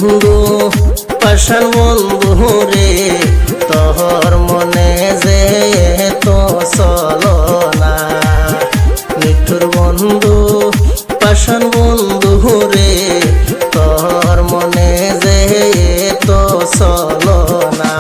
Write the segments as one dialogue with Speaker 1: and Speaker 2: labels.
Speaker 1: বন্ধু পাষাণ বন্ধু রে তোর মনে যে তো চলো না নিঠুর বন্ধু পাষাণ বন্ধু রে তোর মনে যে তো চলো না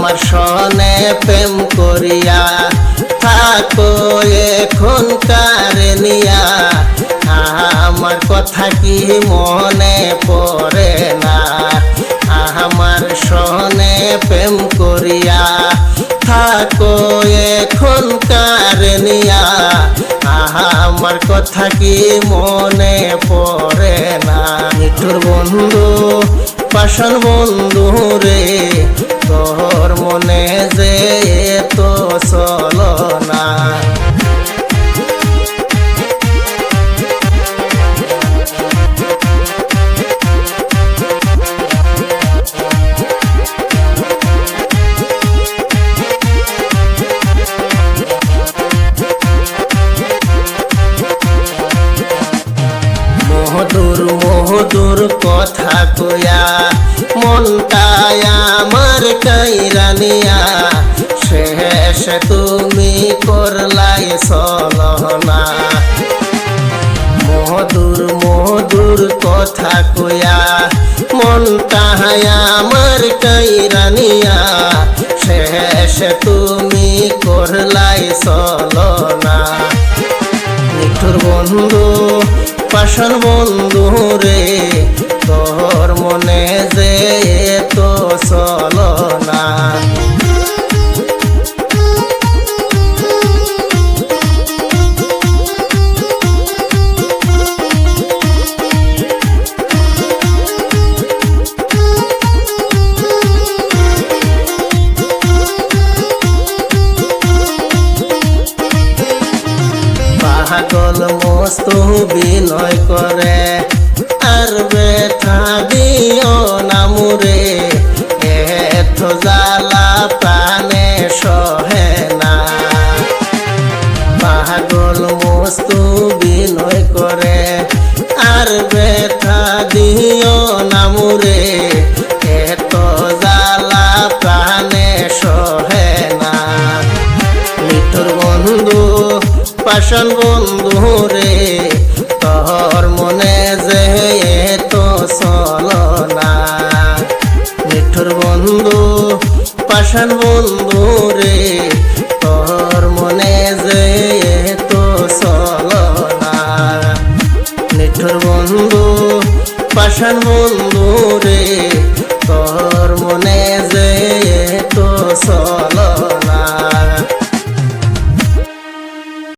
Speaker 1: আমার সনে প্রেম করিয়া থাকো এখন কারে নিয়া আমার কথা কি মনে পড়ে না আমার সনে প্রেম করিয়া থাকো এখন কারে নিয়া আমার কথা কি মনে পড়ে না নিঠুর বন্ধু পাষাণ বন্ধু রে তোর মনে যে তো চলো না মধুর মধুর কথা কয়া মনটায় আমার কাইরানিয়া শেষ তুমি করলাই চলনা মধুর মধুর কথা কয়া মনটায় আমার কাইরানিয়া শেষ তুমি করলাই চলনা নিঠুর বন্ধু পাষাণ বন্ধু রে তোর মনে যে তো চলো না পাগল মস্ত বিনয় করে আর ব্যথা দিও না মুরে এত জ্বালা প্রাণে সহে না পাগল মস্ত বিনয় করে আর ব্যথা দিও না মুরে এত জ্বালা প্রাণে সহে না নিঠুর বন্ধু পাষাণ বন্ধু রে তোর মনে যে তো চলো না নিঠুর বন্ধু পাষাণ বন্ধু রে তোর মনে যে তো চলো না নিঠুর বন্ধু পাষাণ বন্ধু রে তোর মনে যে তো